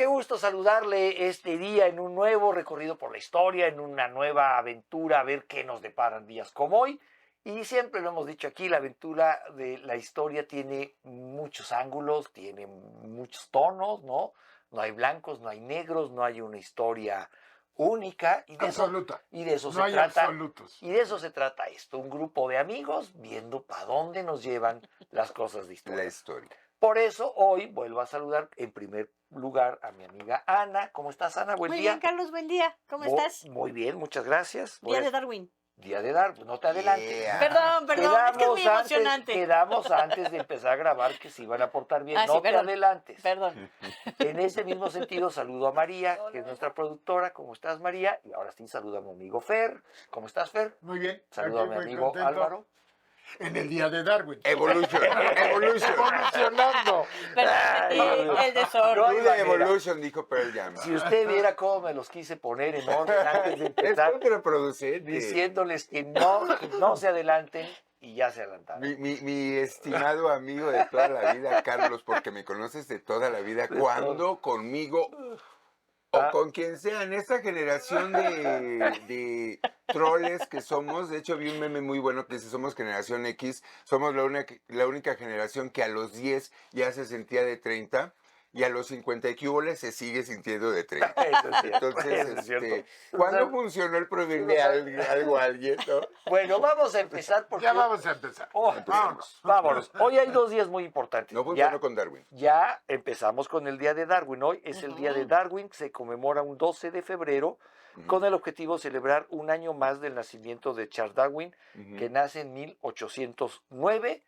qué gusto saludarle este día en un nuevo recorrido por la historia, en una nueva aventura, a ver qué nos deparan días como hoy. Y siempre lo hemos dicho aquí, la aventura de la historia tiene muchos ángulos, tiene muchos tonos, ¿no? No hay blancos, no hay negros, no hay una historia única. Y de absoluta. Y de eso no se hay trata. absolutos. Y de eso se trata esto, un grupo de amigos viendo para dónde nos llevan las cosas de historia. La historia. Por eso hoy vuelvo a saludar en primer lugar a mi amiga Ana. ¿Cómo estás, Ana? Buen Muy día. bien, Carlos, buen día. ¿Cómo estás? Muy bien, muchas gracias. Día de Darwin. Día de Darwin, no te adelantes. Yeah. Perdón, es que es muy emocionante. Quedamos antes de empezar a grabar que se iban a portar bien. Ah, no sí, te perdón. adelantes. Perdón. En ese mismo sentido, saludo a María, que es nuestra productora. ¿Cómo estás, María? Y ahora sí, saludo a mi amigo Fer. ¿Cómo estás, Fer? Muy bien. Saludo a aquí mi muy amigo contento. Álvaro. En el día de Darwin. Evolution. Evolucionando. Perdón, el desorden. hay Blue manera. Evolution, dijo Pearl Jam. Si usted viera cómo me los quise poner en orden antes de empezar, Es contraproducente. diciéndoles que no se adelanten y ya se adelantaron. Mi estimado amigo de toda la vida, Carlos, porque me conoces de toda la vida, cuando conmigo o con quien sea, en esta generación de troles que somos, de hecho vi un meme muy bueno que dice, somos generación X, somos la única generación que a los 10 ya se sentía de 30 y a los 50 y que hubo se sigue sintiendo de 30. Eso es cierto, Entonces, eso es cierto. ¿cuándo funcionó el prohibirle algo a alguien, no? Bueno, vamos a empezar porque... Ya vamos a empezar. Vámonos. Hoy hay dos días muy importantes. No funcionó con Darwin. Ya empezamos con el Día de Darwin. Hoy es el Día de Darwin, se conmemora un 12 de febrero con el objetivo de celebrar un año más del nacimiento de Charles Darwin, que nace en 1809.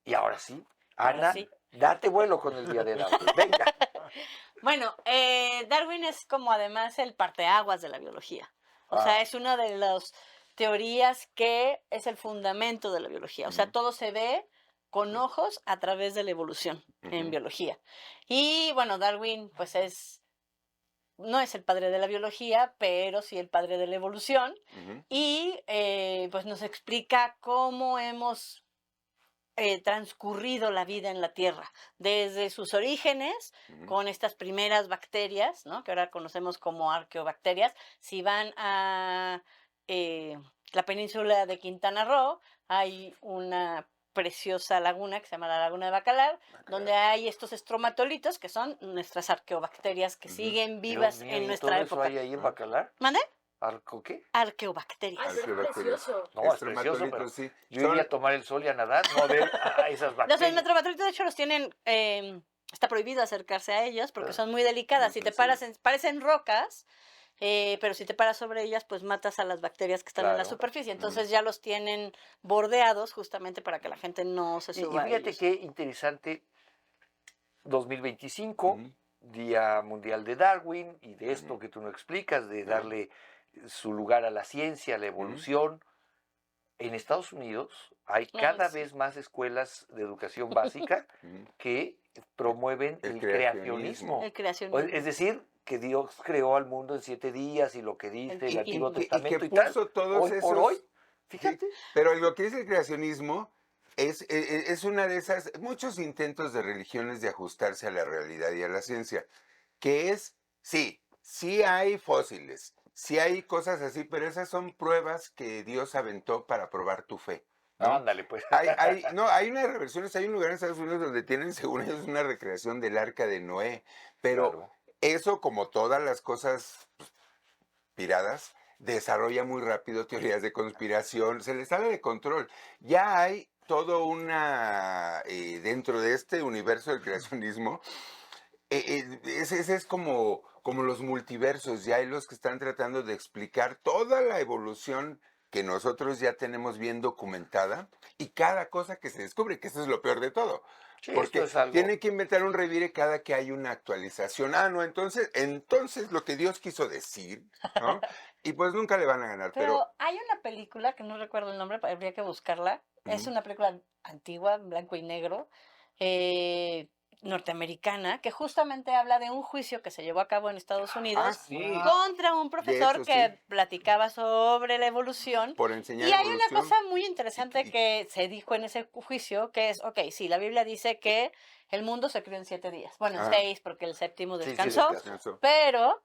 Y ahora sí, Ana, sí. date vuelo con el Día de Darwin. Venga. Bueno, Darwin es como además el parteaguas de la biología. O sea, es una de las teorías que es el fundamento de la biología. O sea, todo se ve con ojos a través de la evolución en biología. Y bueno, Darwin pues no es el padre de la biología, pero sí el padre de la evolución. Y pues nos explica cómo hemos transcurrido la vida en la Tierra, desde sus orígenes, con estas primeras bacterias, ¿no? Que ahora conocemos como arqueobacterias. Si van a la península de Quintana Roo, hay una preciosa laguna que se llama la Laguna de Bacalar, donde hay estos estromatolitos que son nuestras arqueobacterias que siguen vivas en nuestra época. ¿Hay ahí en Bacalar? ¿Mande? ¿Arco qué? Arqueobacterias. Precioso. No, es precioso, pero sí. yo iría a tomar el sol y a nadar, no a ver a esas Los bacterias. estromatolitos de hecho los tienen, está prohibido acercarse a ellos porque son muy delicadas. Si te paras, parecen rocas, pero si te paras sobre ellas, pues matas a las bacterias que están en la superficie. Entonces ya los tienen bordeados justamente para que la gente no se suba. Y fíjate qué interesante, 2025, Día Mundial de Darwin, y de esto que tú nos explicas, de darle su lugar a la ciencia, a la evolución. En Estados Unidos hay cada vez más escuelas de educación básica que promueven el creacionismo. El creacionismo. Es decir, que Dios creó al mundo en 7 días y lo que dice el Antiguo Testamento y que puso todos hoy esos... por hoy, fíjate. Sí, pero lo que dice el creacionismo es una de esas, muchos intentos de religiones de ajustarse a la realidad y a la ciencia, que es, sí hay fósiles, sí hay cosas así, pero esas son pruebas que Dios aventó para probar tu fe. ¿no? Ándale, pues. Hay unas reversiones, hay un lugar en Estados Unidos donde tienen, según ellos, una recreación del arca de Noé, pero Claro. Eso, como todas las cosas piradas, desarrolla muy rápido teorías de conspiración, se les sale de control. Ya hay todo dentro de este universo del creacionismo, ese es como los multiversos, ya hay los que están tratando de explicar toda la evolución que nosotros ya tenemos bien documentada y cada cosa que se descubre, que eso es lo peor de todo. Sí, porque esto es algo... tiene que inventar un revire cada que hay una actualización. No, entonces lo que Dios quiso decir, ¿no? Y pues nunca le van a ganar. Pero hay una película, que no recuerdo el nombre, habría que buscarla. Es una película antigua, en blanco y negro, que norteamericana que justamente habla de un juicio que se llevó a cabo en Estados Unidos sí. contra un profesor eso que sí. platicaba sobre la evolución. Por enseñar Y hay una evolución. cosa muy interesante y- que se dijo en ese juicio, que es, ok, sí, la Biblia dice que el mundo se creó en 7 días. Bueno, en Ah. 6 porque el séptimo Sí, sí, descansó. Descansó. Pero,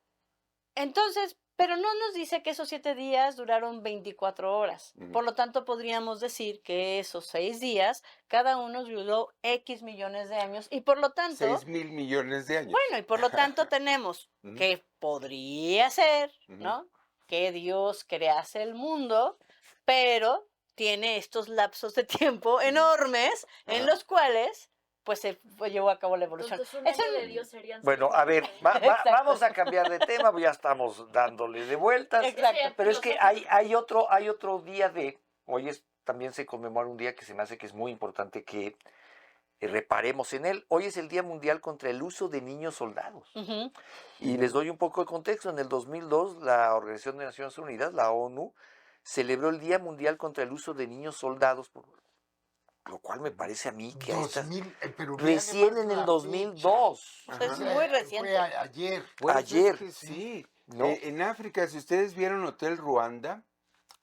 entonces, pero no nos dice que esos 7 días duraron 24 horas. Ujú. Por lo tanto, podríamos decir que esos 6 días, cada uno duró X millones de años. Y por lo tanto, 6.000 millones de años. bueno, y por lo tanto tenemos Ujú. que podría ser, Ujú. ¿no? Que Dios crease el mundo, pero tiene estos lapsos de tiempo enormes en Ajá. los cuales pues se llevó a cabo la evolución. Entonces un Es año un- de Dios serían Bueno, 6 a ver, días. Exacto. vamos a cambiar de tema, ya estamos dándole de vueltas. Exacto. Pero es que hay otro día hoy también se conmemora un día que se me hace que es muy importante que reparemos en él. Hoy es el Día Mundial contra el Uso de Niños Soldados. Ujú. Y les doy un poco de contexto. En el 2002, la Organización de Naciones Unidas, la ONU, celebró el Día Mundial contra el Uso de Niños Soldados, por lo cual me parece a mí que a estas, 2000, pero ve recién además en el la 2002. O sea, es Ajá. muy reciente. Fue ayer. Pues es Ayer. que sí. ¿No? En África, si ustedes vieron Hotel Ruanda,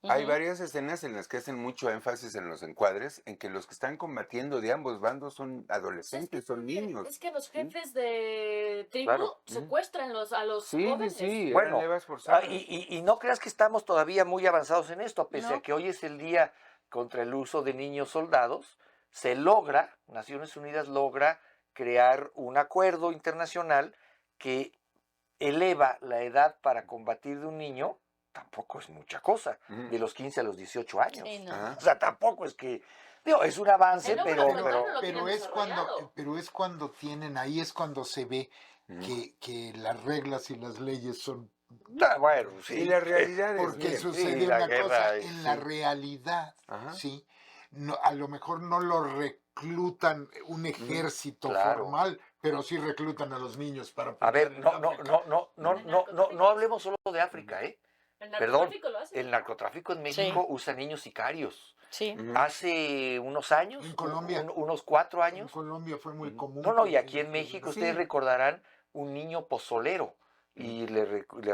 hay Ujú. varias escenas en las que hacen mucho énfasis en los encuadres, en que los que están combatiendo de ambos bandos son adolescentes, son niños. Es que los jefes de tribu Claro. secuestran a los Sí, jóvenes. sí, Bueno, eran levas forzadas. y no creas que estamos todavía muy avanzados en esto, pese No. a que hoy es el Día contra el Uso de Niños Soldados, se logra, Naciones Unidas logra crear un acuerdo internacional que eleva la edad para combatir de un niño, tampoco es mucha cosa, Ujú. de los 15 a los 18 años. Sí, no. Ajá. O sea, tampoco es que, digo, es un avance, No, pero, pero pero, no lo tienen desarrollado. Pero es cuando tienen, ahí es cuando se ve Ujú. que las reglas y las leyes son. bueno, sí. Y la realidad es, Porque miren, sucede sí, la una guerra cosa, es- en la sí. realidad, Ajá. ¿sí? No, a lo mejor no lo reclutan un ejército claro. formal, pero sí reclutan a los niños para A ver, pelear en África. no hablemos solo de África, ¿eh? El Perdón, narcotráfico lo hace. el narcotráfico en México usa niños sicarios. Sí. Ujú. Hace unos años, En Colombia. unos 4 En años. Colombia fue muy común. No, y que- aquí en México Sí. ustedes recordarán un niño pozolero. Y le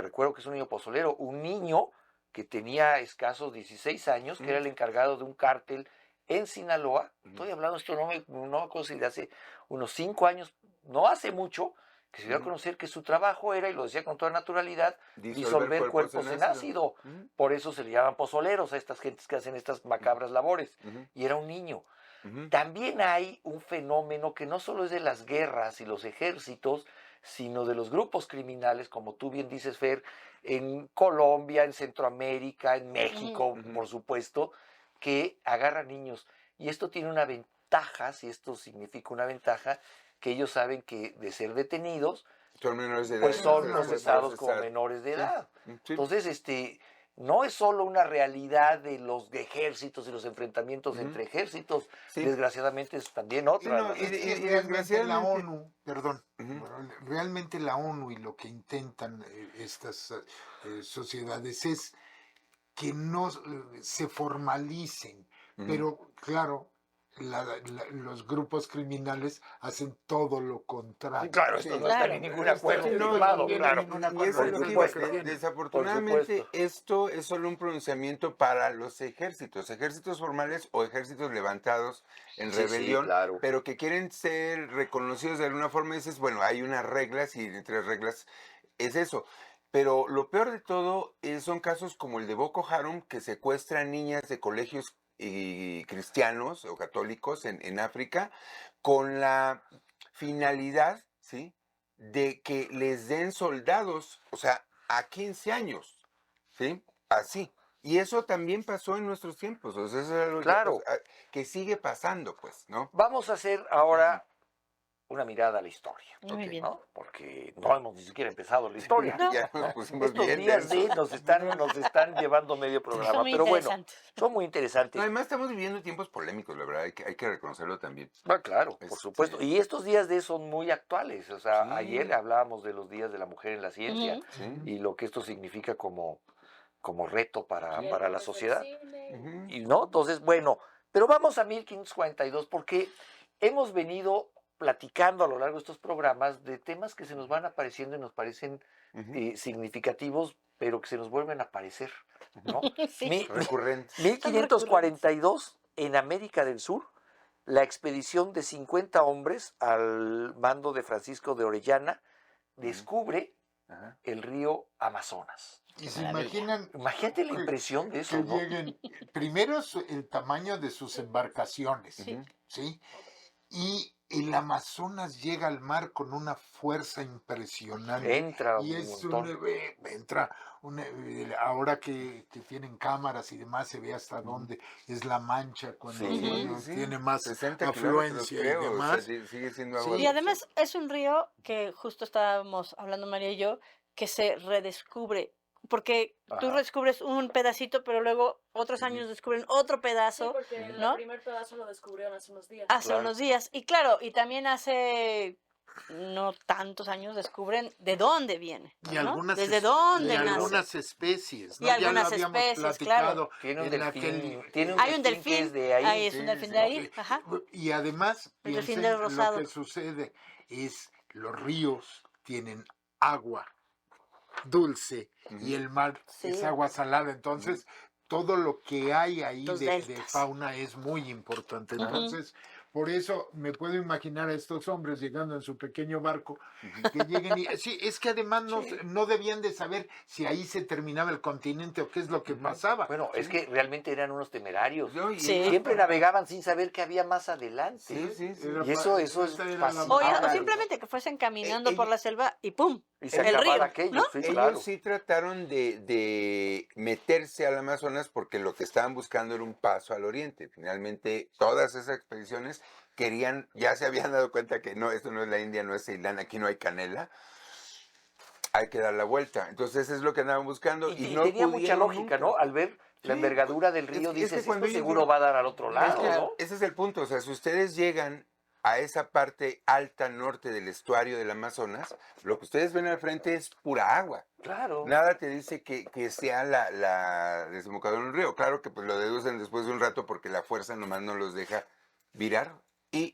recuerdo que es un niño pozolero, un niño que tenía escasos 16 años, que era el encargado de un cártel en Sinaloa. Estoy hablando, esto no me acuerdo si de hace unos 5 años, no hace mucho, que se dio a conocer que su trabajo era, y lo decía con toda naturalidad, disolver cuerpos en ácido. Ujú. Por eso se le llaman pozoleros a estas gentes que hacen estas macabras labores. Ujú. Y era un niño. Ujú. También hay un fenómeno que no solo es de las guerras y los ejércitos, sino de los grupos criminales, como tú bien dices, Fer, en Colombia, en Centroamérica, en México, Ujú. por supuesto, que agarran niños. Y esto tiene una ventaja, si esto significa una ventaja, que ellos saben que de ser detenidos, Son menores de edad. pues son menores de procesados como Procesados. menores de edad. Sí. Entonces, no es solo una realidad de los ejércitos y los enfrentamientos Ujú. entre ejércitos, Sí. desgraciadamente es también otra. no, ¿verdad? Es que y realmente la desgraciadamente- ONU, perdón, Ujú. realmente la ONU y lo que intentan estas sociedades es que no se formalicen, Ujú. pero claro, los grupos criminales hacen todo lo contrario. Claro, Sí, esto no claro. está en ningún acuerdo Sí, no, firmado, y- claro. y ningún eso es lo Por que iba a supuesto. decir. Desafortunadamente, Por supuesto. esto es solo un pronunciamiento para los ejércitos formales o ejércitos levantados en Sí, sí, rebelión, claro. pero que quieren ser reconocidos de alguna forma. Dices, bueno, hay unas reglas y entre reglas es eso. Pero lo peor de todo son casos como el de Boko Haram, que secuestra niñas de colegios cristianos o católicos en África con la finalidad, ¿sí?, de que les den soldados, o sea, a 15 años, ¿sí? Así. Y eso también pasó en nuestros tiempos, o sea, eso es algo Claro. que sigue pasando, pues, ¿no? Vamos a hacer ahora una mirada a la historia. Muy Ok, bien. ¿no? Porque no hemos ni siquiera empezado la historia. No. Ya nos pusimos Estos bien días densos. nos están llevando medio programa. Son muy Pero bueno, interesantes. son muy interesantes. Además, estamos viviendo tiempos polémicos, la verdad, hay que reconocerlo también. Ah, claro, por Este- supuesto. Y estos días son muy actuales. O sea, Sí. ayer hablábamos de los días de la mujer en la ciencia Ujú. ¿Sí? y lo que esto significa como reto para Y la el sociedad. cine. Ujú. Y no, entonces, bueno, pero vamos a 1542 porque hemos venido platicando a lo largo de estos programas de temas que se nos van apareciendo y nos parecen significativos, pero que se nos vuelven a aparecer, ¿no? Sí. Recurrentes. 1542, en América del Sur, la expedición de 50 hombres al mando de Francisco de Orellana descubre Ajá. el río Amazonas. Y se Maravilla. imaginan Imagínate la impresión de eso, que ¿no? lleguen, primero el tamaño de sus embarcaciones, Sí. ¿sí? Y el Amazonas llega al mar con una fuerza impresionante. Entra Y un es montón. ahora que tienen cámaras y demás, se ve hasta dónde es la mancha cuando, Sí, cuando sí. tiene más 60 kilómetros, afluencia y creo, o sea, demás. sigue siendo Sí. agua Y dulce. además es un río que justo estábamos hablando María y yo, que se redescubre, porque tú Ajá. redescubres un pedacito, pero luego otros Ujú. años descubren otro Sí, pedazo porque el ¿no? primer pedazo lo descubrieron hace unos días. hace Claro. unos días. Y claro, y también hace no tantos años descubren de dónde viene, Y ¿no? algunas, Desde es- dónde y nace. algunas especies, Y ¿no? Ya algunas lo habíamos especies, platicado Tiene un en delfín, aquel... tiene un Hay un delfín que delfín, es de ahí. es un Sí, delfín sí, de sí. ahí, ajá. Y además, El delfín piensen del lo rosado. que sucede es los ríos tienen agua dulce y el mar Sí. es agua salada. Entonces, todo lo que hay ahí Los de deltas. fauna es muy importante. Ujú. Entonces, por eso me puedo imaginar a estos hombres llegando en su pequeño barco, que lleguen y... Sí, es que además no debían de saber si ahí se terminaba el continente o qué es lo que pasaba. Bueno, es que realmente eran unos temerarios. No, y Sí. ellos- Siempre navegaban sin saber qué había más adelante. Sí, sí, sí. Era Y eso pa- es esa era la fascinante. O maravilla. simplemente que fuesen caminando por ella- la selva y ¡pum! Y se el acabara río, aquello, ¿no? sí, Ellos claro. sí trataron de meterse al Amazonas porque lo que estaban buscando era un paso al oriente. Finalmente, todas esas expediciones querían, ya se habían dado cuenta que no, esto no es la India, no es Ceilán, aquí no hay canela, hay que dar la vuelta. Entonces, eso es lo que andaban buscando y, Y no tenía mucha pudieron lógica, nunca. ¿no? Al ver la Sí. envergadura del Es río, que- es que dices, cuando esto ellos seguro llegan- va a dar al otro Es lado, que ¿no? ese es el punto, o sea, si ustedes llegan a esa parte alta norte del estuario del Amazonas, lo que ustedes ven al frente es pura agua. Claro. Nada te dice que sea la desembocadura en un río. Claro que pues lo deducen después de un rato porque la fuerza nomás no los deja virar y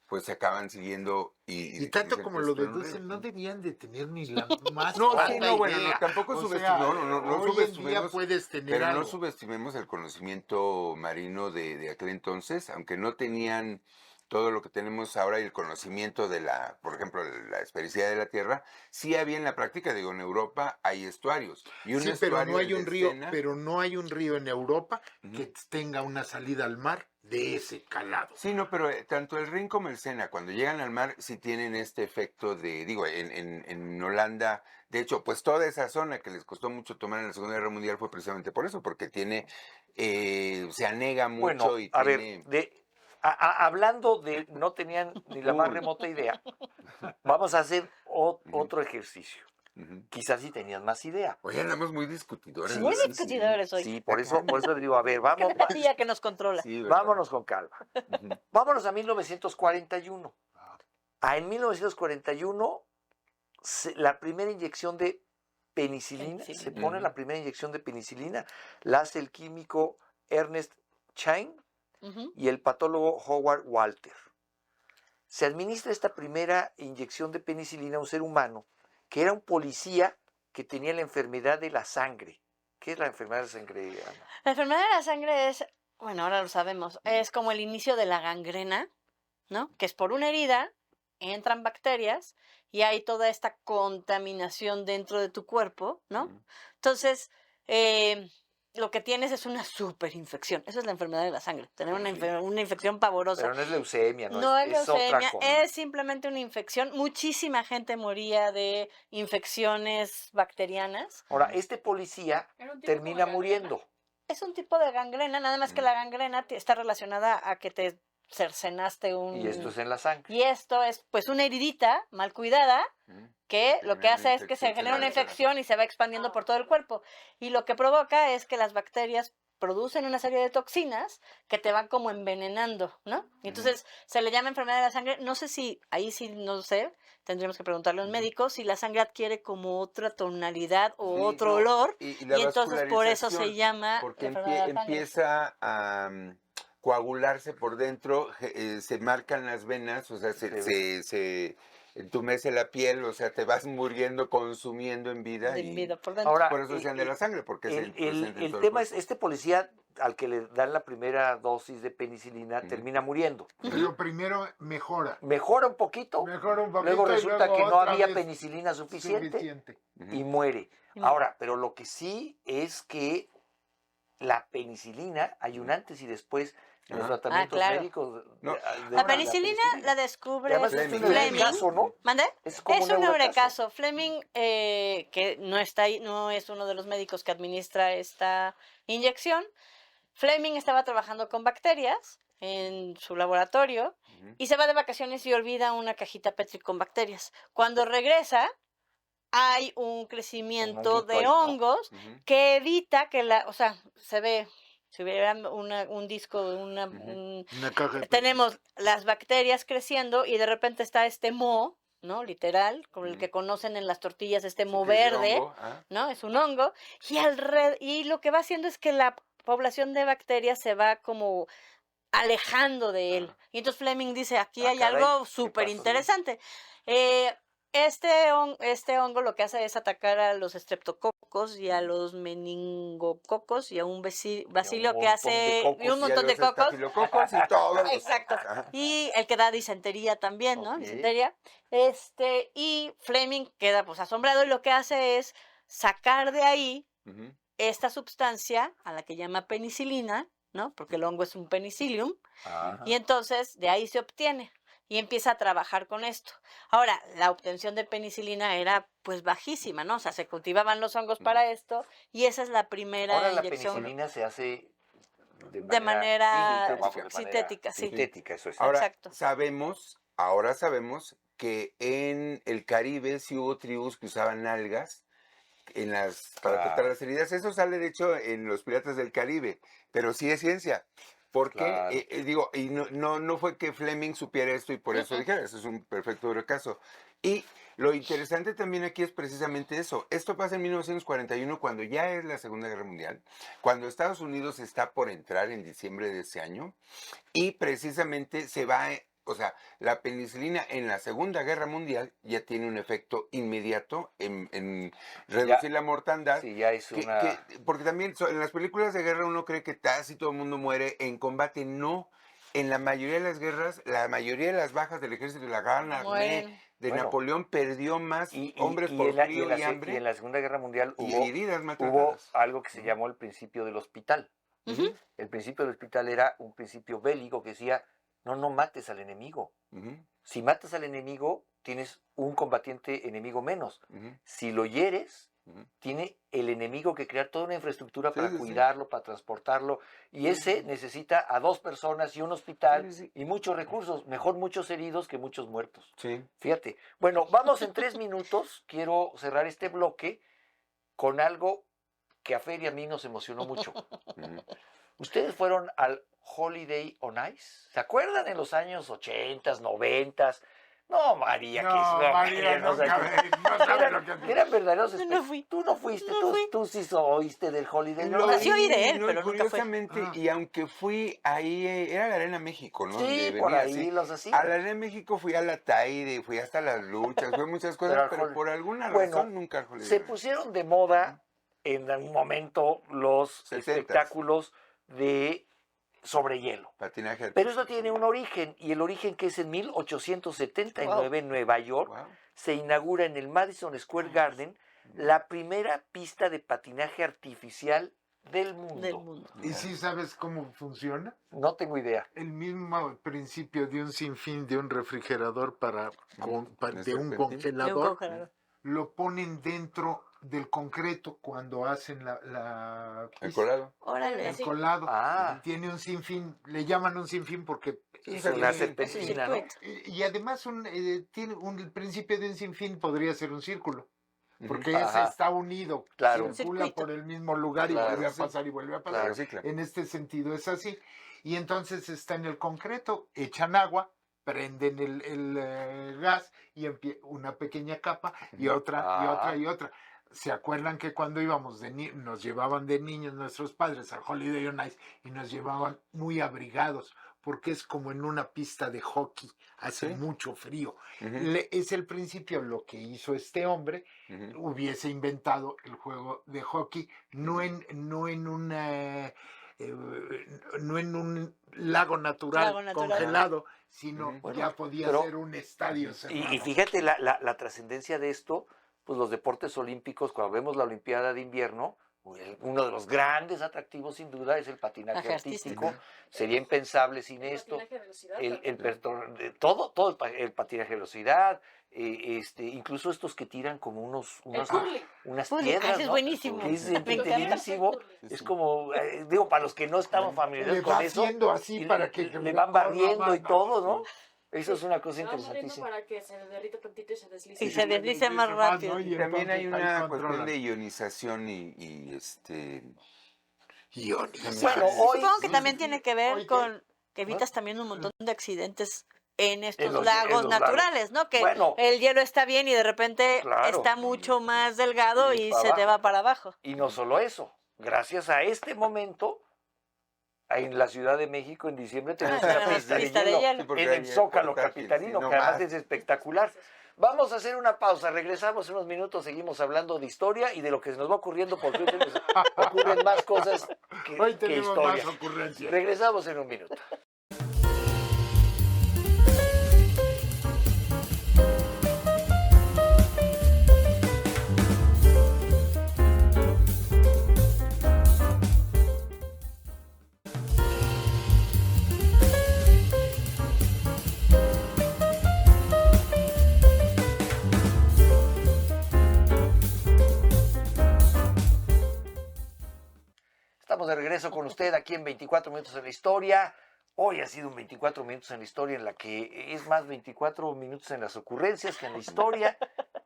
pues se acaban siguiendo Y tanto dicen como que lo esto era un deducen, río. no debían de tener ni la más No, sí, falta no, bueno, idea. no, tampoco O subestimemos, sea, no hoy en día subestimemos, puedes tener pero no algo. subestimemos el conocimiento marino de aquel entonces, aunque no tenían todo lo que tenemos ahora y el conocimiento de por ejemplo, la esfericidad de la Tierra, sí había en la práctica, digo, en Europa hay estuarios. Y un Sí, pero estuario no hay el un de río, Sena- pero no hay un río en Europa que Ujú. tenga una salida al mar de ese calado. Sí, no, pero tanto el Rin como el Sena, cuando llegan al mar, sí tienen este efecto de, digo, en Holanda, de hecho, pues toda esa zona que les costó mucho tomar en la Segunda Guerra Mundial fue precisamente por eso, porque se anega mucho Bueno, y a tiene... ver, hablando de no tenían ni la más Uy. remota idea, vamos a hacer otro ejercicio. Ujú. Quizás si tenías más idea. Oye, andamos muy discutidores. Sí, Muy ¿verdad? discutidores hoy. Sí, por eso le digo, a ver, vamos, María que nos controla. Sí, ¿verdad? vámonos con calma. Ujú. Vámonos a 1941. En 1941, la primera inyección de penicilina, se Penicilina. pone Ujú. la primera inyección de penicilina, la hace el químico Ernest Chain Ujú. y el patólogo Howard Walter. Se administra esta primera inyección de penicilina a un ser humano que era un policía que tenía la enfermedad de la sangre. ¿Qué es la enfermedad de la sangre, Ana? La enfermedad de la sangre es, bueno, ahora lo sabemos, es como el inicio de la gangrena, ¿no? Que es por una herida, entran bacterias y hay toda esta contaminación dentro de tu cuerpo, ¿no? Ujú. Entonces, lo que tienes es una superinfección. Esa es la enfermedad de la sangre, tener una infección pavorosa. Pero no es leucemia, No es es otra leucemia, cosa. es simplemente una infección. Muchísima gente moría de infecciones bacterianas. Ahora, este policía Era un tipo termina como de muriendo. Es un tipo de gangrena, nada más que la gangrena está relacionada a que te cercenaste un... Y esto es en la sangre. Y esto es pues una heridita mal cuidada Ujú. que Se lo que genera hace una es que se infección, genera una se va infección y se va expandiendo por todo el cuerpo. Y lo que provoca es que las bacterias producen una serie de toxinas que te van como envenenando, ¿no? Y entonces se le llama enfermedad de la sangre. No sé si, ahí sí no sé, tendríamos que preguntarle a un médico si la sangre adquiere como otra tonalidad o Sí, otro no, olor. y Y entonces por eso se vascularización, llama porque enfermedad de la sangre. empieza coagularse por dentro, se marcan las venas, o sea, se entumece la piel, o sea, te vas muriendo, consumiendo en vida. De Y vida por dentro. Ahora, por eso decían de la sangre, porque se presenta en el todo tema es, cuerpo. este policía al que le dan la primera dosis de penicilina Ujú. termina muriendo. Pero primero mejora. Mejora un poquito, Mejora un poquito luego y resulta luego que no otra había vez penicilina suficiente Ujú. y muere. Y Ahora, pero lo que sí es que la penicilina, hay un antes y después en los Ajá. tratamientos claro. médicos. No. La penicilina la descubre Además, es un Fleming. eurekazo, ¿no? ¿Mande? Es como Es un eurekazo. eurekazo. Fleming, que no está ahí, no es uno de los médicos que administra esta inyección. Fleming estaba trabajando con bacterias en su laboratorio Ujú. y se va de vacaciones y olvida una cajita Petri con bacterias. Cuando regresa, hay un crecimiento honguito de ahí, ¿no? hongos Ujú. que evita que o sea, se ve, si hubiera un disco, Ujú. Una caja de tenemos las bacterias creciendo y de repente está este moho, ¿no? Literal, con el Ujú. que conocen en las tortillas, este Sí, moho que es de verde, hongo, ah. ¿no? Es un hongo. Y lo que va haciendo es que la población de bacterias se va como alejando de él. Ah. Y entonces Fleming dice, aquí Ah, hay caray, algo ¿qué súper pasó ahí? interesante. Este hongo lo que hace es atacar a los estreptococos y a los meningococos y a un bacilo que montón de hace... cocos. Y un Y a montón los de cocos. estafilococos y todos los- Exacto. Ajá. Y el que da disentería también, ¿no? Ok. Disentería. Y Fleming queda pues asombrado y lo que hace es sacar de ahí Ujú. esta sustancia a la que llama penicilina, ¿no? Porque el hongo es un penicillium. Ajá. Y entonces de ahí se obtiene y empieza a trabajar con esto. Ahora, la obtención de penicilina era pues bajísima, ¿no? O sea, se cultivaban los hongos para esto y esa es la primera Ahora la inyección penicilina se hace de manera química, vamos, de manera sintética, sí. sintética, eso es. Ahora Exacto. ahora sabemos que en el Caribe sí hubo tribus que usaban algas para tratar Claro. las heridas. Eso sale de hecho en los Piratas del Caribe, pero sí es ciencia. Porque, Claro. digo, y no fue que Fleming supiera esto y por eso Ujú. dijera, eso es un perfecto caso. Y lo interesante también aquí es precisamente eso. Esto pasa en 1941, cuando ya es la Segunda Guerra Mundial, cuando Estados Unidos está por entrar en diciembre de ese año, y precisamente se va, o sea, la penicilina en la Segunda Guerra Mundial ya tiene un efecto inmediato en reducir la mortandad. Sí, ya es una... Porque también en las películas de guerra uno cree que casi todo el mundo muere, en combate no. En la mayoría de las guerras, la mayoría de las bajas del ejército de la Gran Armée Mueren. de Bueno, Napoleón perdió más hombres y por en la, frío y hambre y en la Segunda Guerra Mundial y hubo, heridas hubo maltratadas. algo que se llamó el principio del hospital. Ujú. El principio del hospital era un principio bélico que decía, no mates al enemigo. Ujú, Si matas al enemigo, tienes un combatiente enemigo menos. ujú, Si lo hieres, ujú. tiene el enemigo que crear toda una infraestructura Sí, para sí, sí. cuidarlo, para transportarlo, y Sí, ese sí. necesita a 2 personas y un hospital Sí, sí. y muchos recursos. Mejor muchos heridos que muchos muertos. Sí. Fíjate. Bueno, vamos en 3 minutos. Quiero cerrar este bloque con algo que a Fer y a mí nos emocionó mucho. Ujú. ¿Ustedes fueron al Holiday on Ice? ¿Se acuerdan en los años 80, 90? No, María, que No, María, no, nunca no sabe lo que hace. eran verdaderos Yo no fui. Tú no fuiste, No fui. tú sí oíste del Holiday Lo on Así Ice. oí de vi, él, ¿no? pero Y nunca fue. curiosamente, Ah. y aunque fui ahí, era la Arena México, ¿no? Sí, Donde por venía, ahí sí. los así. A la Arena México fui a la Taide, fui hasta las luchas, fui a muchas Pero cosas, al pero Hol- por alguna Bueno, razón nunca al Holiday Se on Ice. pusieron de moda en algún momento los 70s. espectáculos de sobre hielo. Patinaje artístico. Pero eso tiene un origen, y el origen que es en 1879 en Nueva York, Wow. se inaugura en el Madison Square Garden la primera pista de patinaje artificial del mundo. Del mundo. ¿Y sí sabes cómo funciona? No tengo idea. El mismo principio de un sinfín de un refrigerador de un serpentín. congelador, congelador. lo ponen dentro del concreto cuando hacen El colado. Órale. el colado. Ah. Tiene un sinfín, le llaman un sinfín porque Es una sí, serpentina, ¿no? y además tiene el principio de un sinfín podría ser un círculo, porque Ujú. ese Ajá. está unido, Claro. circula Circuito. por el mismo lugar Claro, y vuelve a sí. pasar y vuelve a pasar. Claro. Sí, claro. En este sentido es así. Y entonces está en el concreto, echan agua, prenden el gas y una pequeña capa y otra y Ah. otra y otra. ¿Se acuerdan que cuando íbamos nos llevaban de niños nuestros padres al Holiday on Ice y nos llevaban muy abrigados? Porque es como en una pista de hockey, hace Sí. mucho frío. Ujú, Es el principio lo que hizo este hombre, ujú. hubiese inventado el juego de hockey, no en un lago natural, Lago natural. congelado, sino Ujú. Bueno, ya podía pero- ser un estadio Y cerrado. fíjate la trascendencia de esto, pues los deportes olímpicos, cuando vemos la Olimpiada de Invierno, uno de los grandes atractivos sin duda es el patinaje Patinaje artístico. artístico. Sería impensable sin El esto. patinaje de velocidad El también. todo el patinaje de velocidad, incluso estos que tiran como El curling. unas Curling, piedras, ese es ¿no? buenísimo. Que es Me encanta. entretenidísimo. Sí, Es sí. como, digo, para los que no estamos Le familiarizados va con eso, haciendo así y para que le van corra barriendo y más. todo, ¿no? Eso es una cosa Se va moviendo interesantísima. para que se derrita tantito y se deslice. Y se desliza más rápido. ¿no? Y también hay entonces ahí una controlan. cuestión de ionización Ionización. Bueno, hoy Supongo que Sí, también sí, tiene sí. que ver Hoy con que evitas también un montón de accidentes en estos los lagos lagos. naturales, ¿no? Que Bueno. el hielo está bien y de repente Claro. está mucho más delgado Y y para se te abajo. va para abajo. Y no solo eso, gracias a este momento, en la Ciudad de México en diciembre tenemos una tenemos pista de pista de hielo hielo. en el Zócalo capitalino, que además es espectacular. Vamos a hacer una pausa, regresamos en unos minutos, seguimos hablando de historia y de lo que se nos va ocurriendo, porque hoy se nos ocurren más cosas Hoy que tenemos historia. más ocurrencias. Regresamos en un minuto. Estamos de regreso con usted aquí en 24 minutos en la historia. Hoy ha sido un 24 minutos en la historia en la que es más 24 minutos en las ocurrencias que en la historia.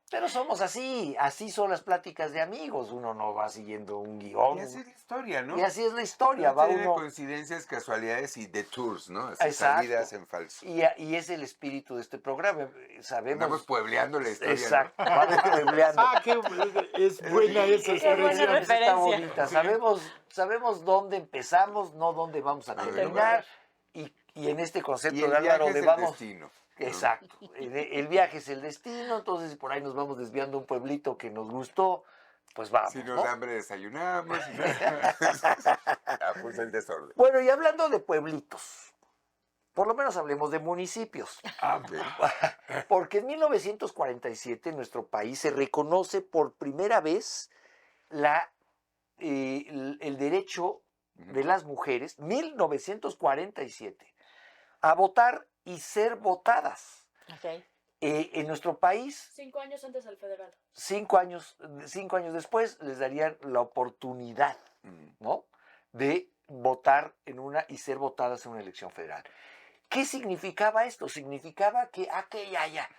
Pero somos así son las pláticas de amigos. Uno no va siguiendo un guión. Y así es la historia, ¿no? Y así es la historia. Va Tiene uno, coincidencias, casualidades y detours, ¿no? Así Exacto. salidas en falso. y es el espíritu de este programa. Andamos Sabemos. puebleando la historia, Exacto. Vamos puebleando. Es buena esa Qué buena expresión. Esa está referencia. bonita. Sabemos dónde empezamos, no dónde vamos a terminar. Y en este ¿no? concepto Y de el Álvaro viaje de es el vamos. destino. ¿no? Exacto. El viaje es el destino, entonces por ahí nos vamos desviando a un pueblito que nos gustó, pues vamos. Si nos ¿no? da hambre, desayunamos. Pues el desorden. Bueno, y hablando de pueblitos, por lo menos hablemos de municipios. Porque en 1947 en nuestro país se reconoce por primera vez el derecho de las mujeres, 1947, a votar y ser votadas. Ok. En nuestro país, 5 años antes del federal. 5 años después, les darían la oportunidad, ¿no?, de votar y ser votadas en una elección federal. ¿Qué significaba esto? Significaba que, ya,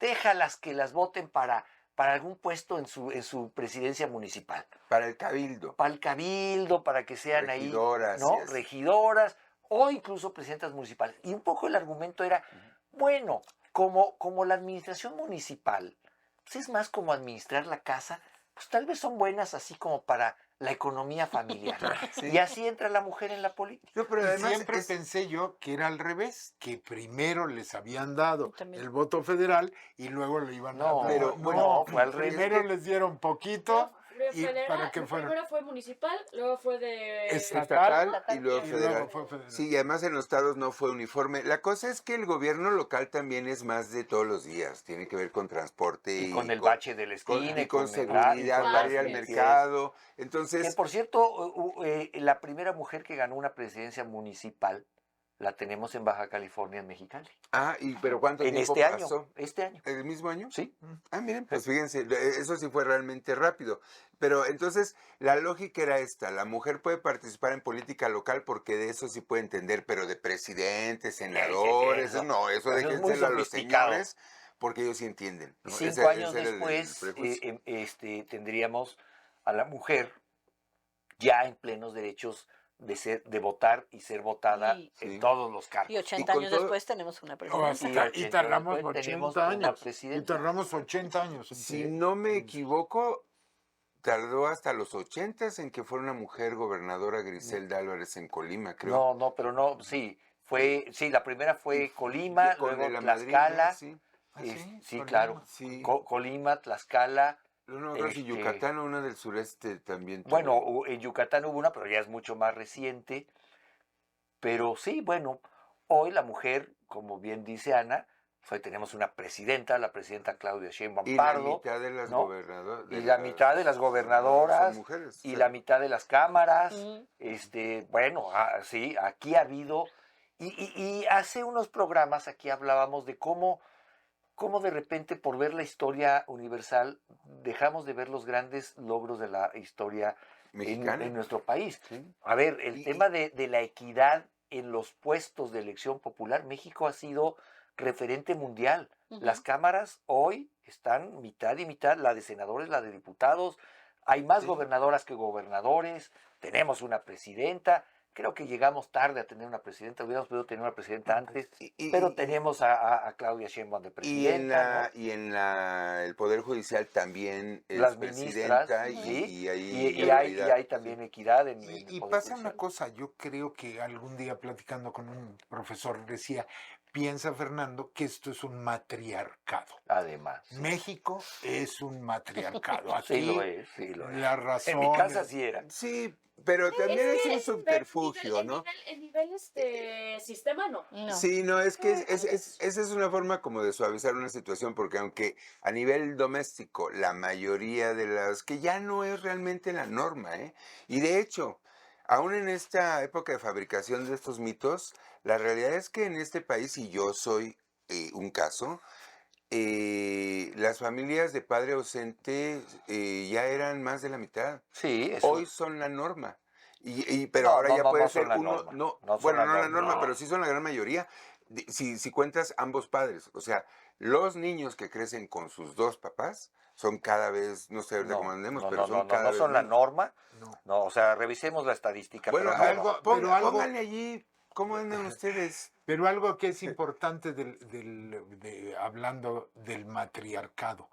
déjalas que las voten para algún puesto en su presidencia municipal. Para el cabildo. Para el cabildo, para que sean Regidoras, ahí, ¿no? y así. Regidoras o incluso presidentas municipales. Y un poco el argumento era, bueno, como la administración municipal, pues es más como administrar la casa, pues tal vez son buenas así como para la economía familiar. Sí. Y así entra la mujer en la política. No, pero Y además siempre es- pensé yo que era al revés, que primero les habían dado También. el voto federal y luego lo iban No, a pero, no, bueno, fue al revés. primero les dieron poquito y Federal, para que fuera primero fue municipal, luego fue de... estatal y luego y federal. luego fue federal. Sí, y además en los estados no fue uniforme. La cosa es que el gobierno local también es más de todos los días. Tiene que ver con transporte Y con el con- bache de la esquina. y con el seguridad y con para las ir al leyes. mercado. Que Entonces, por cierto, la primera mujer que ganó una presidencia municipal la tenemos en Baja California, en Mexicali. pero ¿cuánto En tiempo este año. pasó? Este año. ¿El mismo año? Sí. Miren, pues fíjense, eso sí fue realmente rápido. Pero entonces, la lógica era esta, la mujer puede participar en política local porque de eso sí puede entender, pero de presidentes, senadores, eso. no, eso Eso es muy déjenselo a los sofisticado. señores, porque ellos sí entienden. ¿no? 5 Ese años era el después prejuicio. tendríamos a la mujer ya en plenos derechos de votar y ser votada Y- en Sí. todos los cargos. Y 80 con años todo- después tenemos una O presidencia. hasta- y tardamos después tenemos 80 una años. Y presidenta. tardamos 80 años. Si no me equivoco, tardó hasta los 80s en que fuera una mujer gobernadora, Griselda Álvarez, en Colima, creo. No, pero no, sí. Sí, la primera fue Colima, Con luego la Tlaxcala. madrina, sí. ¿Ah, Sí, Colima? claro. Sí. Colima, Tlaxcala. No, creo que este, Yucatán o una del sureste también. Bueno, tuvo. en Yucatán hubo una, pero ya es mucho más reciente. Pero sí, bueno, hoy la mujer, como bien dice Ana, hoy tenemos una presidenta, la presidenta Claudia Sheinbaum Y la Pardo, mitad de las ¿no? gobernadoras. Y la mitad de las gobernadoras, son mujeres. y sí. la mitad de las cámaras. Mm. Bueno, sí, aquí ha habido. Y hace unos programas aquí hablábamos de cómo de repente por ver la historia universal dejamos de ver los grandes logros de la historia Mexicana. en nuestro país. Sí. A ver, el tema de la equidad en los puestos de elección popular, México ha sido referente mundial. Ujú. Las cámaras hoy están mitad y mitad, la de senadores, la de diputados. Hay más Sí. gobernadoras que gobernadores. Tenemos una presidenta. Creo que llegamos tarde a tener una presidenta. Hubiéramos podido tener una presidenta antes. Pero tenemos a Claudia Sheinbaum de presidenta, ¿no? El Poder Judicial también es Las presidenta ministras, y, sí, y hay y igualdad, hay también equidad en el Y Poder pasa una Judicial. cosa, yo creo que algún día platicando con un profesor decía, piensa Fernando que esto es un matriarcado. Además. Sí. México es un matriarcado. Aquí Sí lo es, sí lo es. la razón. En mi casa sí era. Sí, pero también es un subterfugio, ¿no? En niveles de sistema, no. No. Sí, no, es que esa es una forma como de suavizar una situación, porque aunque a nivel doméstico la mayoría de las, que ya no es realmente la norma, ¿eh? Y de hecho, aún en esta época de fabricación de estos mitos, la realidad es que en este país, y yo soy un caso, las familias de padre ausente ya eran más de la mitad. Sí, eso. Hoy son la norma. Pero No, ahora no, ya no, puede no ser son la uno, norma. no, No son bueno, la no la norma, norma, no. pero sí son la gran mayoría. Si cuentas ambos padres, o sea, los niños que crecen con sus dos papás son cada vez, no sé ahorita No, cómo andemos, no, pero no, son no, cada no vez son la menos. norma. No. No, o sea, revisemos la estadística. Bueno, pero no, algo- no. pero algo- pónganle allí, ¿cómo andan ustedes? Pero algo que es importante hablando del matriarcado.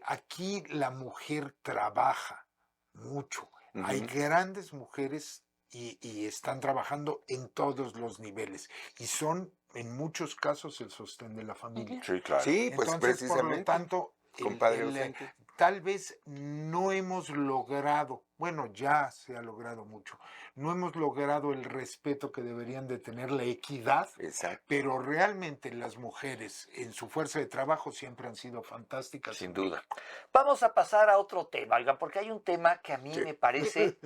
Aquí la mujer trabaja mucho. Hay Ujú. grandes mujeres y están trabajando en todos los niveles. Y son, en muchos casos, el sostén de la familia. Sí, claro. Sí, pues Entonces, por lo precisamente, tanto, con padre ausente. tal vez no hemos logrado, bueno, ya se ha logrado mucho, no hemos logrado el respeto que deberían de tener, la equidad, Exacto. pero realmente las mujeres en su fuerza de trabajo siempre han sido fantásticas. Sin en duda. México. Vamos a pasar a otro tema, oigan, porque hay un tema que a mí Sí. me parece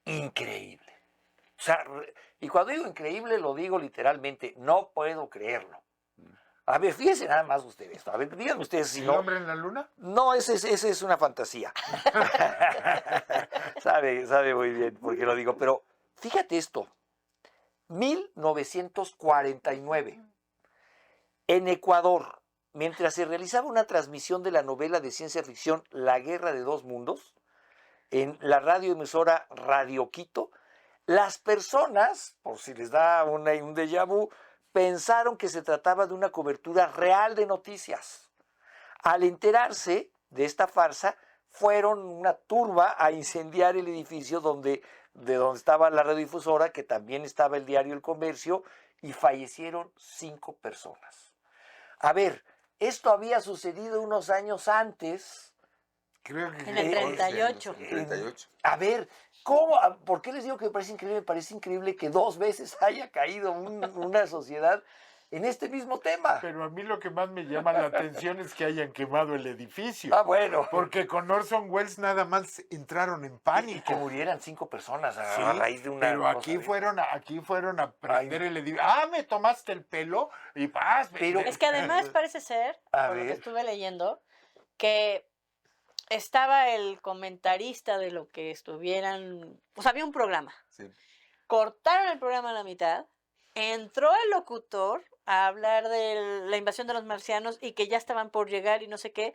increíble. O sea, y cuando digo increíble lo digo literalmente, no puedo creerlo. A ver, fíjense nada más ustedes. A ver, díganme ustedes si ¿El no. hombre en la luna? No, ese es una fantasía. sabe muy bien por qué lo digo, pero fíjate esto. 1949. En Ecuador, mientras se realizaba una transmisión de la novela de ciencia ficción La Guerra de Dos Mundos, en la radioemisora Radio Quito, las personas, por si les da un déjà vu, pensaron que se trataba de una cobertura real de noticias. Al enterarse de esta farsa, fueron una turba a incendiar el edificio de donde estaba la radiodifusora, que también estaba el diario El Comercio, y fallecieron 5 personas. A ver, esto había sucedido unos años antes. Creo que En el 38. 11 años, 38. A ver, ¿cómo? ¿Por qué les digo que me parece increíble? Me parece increíble que 2 veces haya caído una sociedad en este mismo tema. Pero a mí lo que más me llama la atención es que hayan quemado el edificio. Ah, bueno. Porque con Orson Welles nada más entraron en Y pánico. que murieran 5 personas Sí, a raíz de una pero cosa aquí de- fueron a prender el edificio. Ah, me tomaste el pelo y vas. Pero- Es que además parece ser, A por lo que ver. estuve leyendo, que estaba el comentarista de lo que estuvieran, pues había un programa. Sí. Cortaron el programa a la mitad, entró el locutor a hablar de la invasión de los marcianos y que ya estaban por llegar y no sé qué.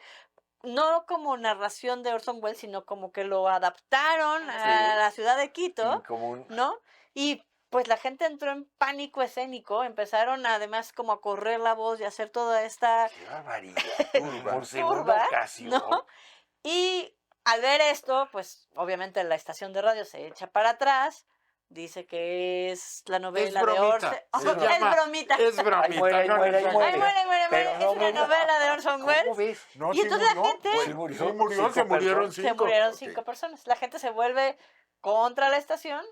No como narración de Orson Welles, sino como que lo adaptaron a la ciudad de Quito, como un- ¿no? Y pues la gente entró en pánico escénico, empezaron además como a correr la voz y a hacer toda esta ¡Qué barbaridad! Turba. Por segunda turba, ocasión. ¿no? Y al ver esto, pues obviamente la estación de radio se echa para atrás, dice que es la novela de bromita, Orson. se Es llama- bromita. Es bromita. Ahí muere, ahí no muere, les ahí hagan- muere. Ay, muere, Pero es no una murió. novela de Orson ¿Cómo Welles. ves? No, Y sí entonces la murió. gente Sí murió. Sí murió, Cinco se murieron personas. se 5. murieron Ok. 5 personas. La gente se vuelve contra la estación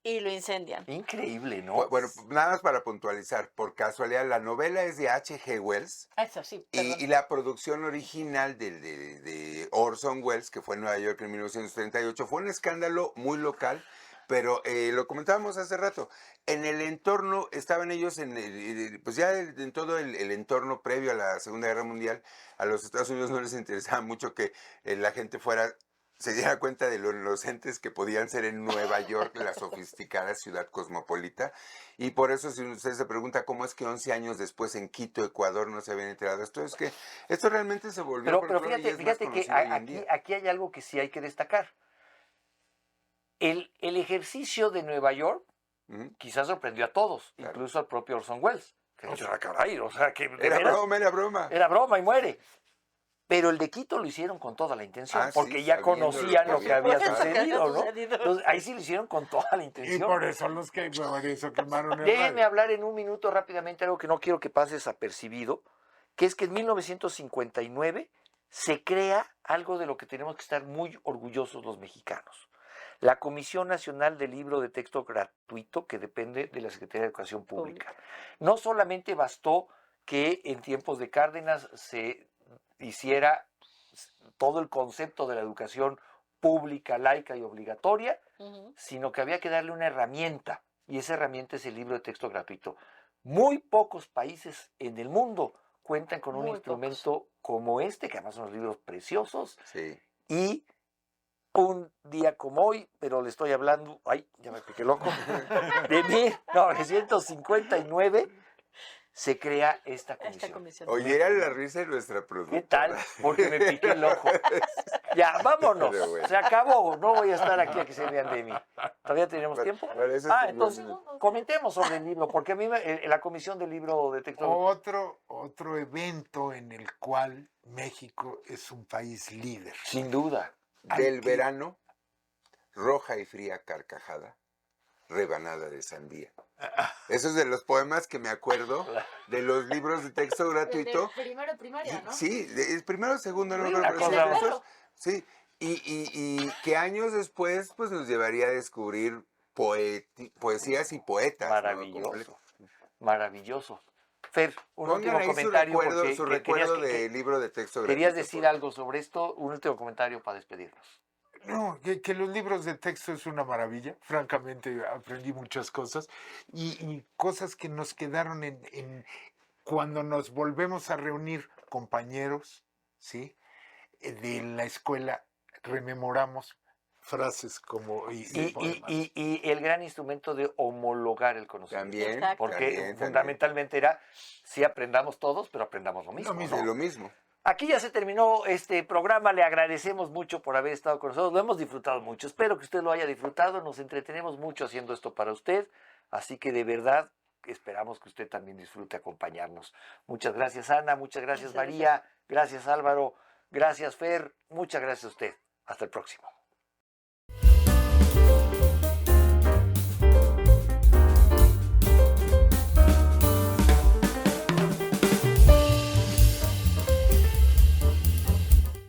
y lo incendian. Increíble, ¿no? Bueno, nada más para puntualizar, por casualidad, la novela es de H.G. Wells Eso sí, perdón. y la producción original de Orson Welles, que fue en Nueva York en 1938, fue un escándalo muy local, pero lo comentábamos hace rato. En el entorno, estaban ellos pues ya en todo el entorno previo a la Segunda Guerra Mundial, a los Estados Unidos no les interesaba mucho que la gente se diera cuenta de lo inocentes que podían ser en Nueva York, la sofisticada ciudad cosmopolita. Y por eso, si usted se pregunta cómo es que 11 años después en Quito, Ecuador, no se habían enterado de esto, es que esto realmente se volvió Pero folclore y es más fíjate que conocido hoy en aquí, día. aquí hay algo que sí hay que destacar. El ejercicio de Nueva York Ujú. quizás sorprendió a todos, Claro. incluso al propio Orson Welles. Que dijo, "Ah, caray, o sea, que de Era veras, broma, era broma. era broma y muere". Pero el de Quito lo hicieron con toda la intención, Ah, sí, porque ya sabiendo conocían lo que había Por eso que había sucedido, ¿no? sucedido. Entonces, ahí sí lo hicieron con toda la Y intención. por eso quemaron el Déjenme radio. hablar en un minuto rápidamente algo que no quiero que pase desapercibido, que es que en 1959 se crea algo de lo que tenemos que estar muy orgullosos los mexicanos. La Comisión Nacional del Libro de Texto Gratuito, que depende de la Secretaría de Educación Pública. No solamente bastó que en tiempos de Cárdenas se hiciera todo el concepto de la educación pública, laica y obligatoria, Ujú. sino que había que darle una herramienta, y esa herramienta es el libro de texto gratuito. Muy pocos países en el mundo cuentan con un Muy instrumento como este, que además son unos libros preciosos, Sí. y un día como hoy, pero le estoy hablando, ay, ya me piqué loco, de 1959 se crea esta Esta comisión. comisión. Oye, era la risa de nuestra ¿Qué productora. tal? Porque me piqué el ojo. Ya, vámonos. Pero bueno. Se acabó. No voy a estar aquí a que se vean de mí. ¿Todavía tenemos tiempo? Para eso Ah, tenemos- entonces comentemos sobre el libro, porque a mí la comisión del libro de texto... Otro evento en el cual México es un país líder. Sin duda. Del verano, roja y fría carcajada, rebanada de sandía. Esos de los poemas que me acuerdo de los libros de texto gratuito. Primero de primaria, ¿no? Sí, primero, segundo, no Sí, me una acuerdo. cosa- Pero sí, y que años después pues nos llevaría a descubrir poesías y poetas. ¿no? Maravilloso. Maravilloso. Fer, un Pongan último ahí comentario. porque su que recuerdo querías del libro de texto gratuito. querías decir por- algo sobre esto. Un último comentario para despedirnos. No, que los libros de texto es una maravilla. Francamente, aprendí muchas cosas y cosas que nos quedaron cuando nos volvemos a reunir compañeros, ¿sí? De la escuela, rememoramos frases como Y poemas. el gran instrumento de homologar el conocimiento. También, Exacto. Porque también. fundamentalmente era, sí aprendamos todos, pero aprendamos lo mismo. Lo mismo. ¿no? Sí, lo mismo. Aquí ya se terminó este programa, le agradecemos mucho por haber estado con nosotros, lo hemos disfrutado mucho, espero que usted lo haya disfrutado, nos entretenemos mucho haciendo esto para usted, así que de verdad esperamos que usted también disfrute acompañarnos. Muchas gracias Ana, muchas gracias Muchas María, gracias Álvaro, gracias Fer, muchas gracias a usted, hasta el próximo.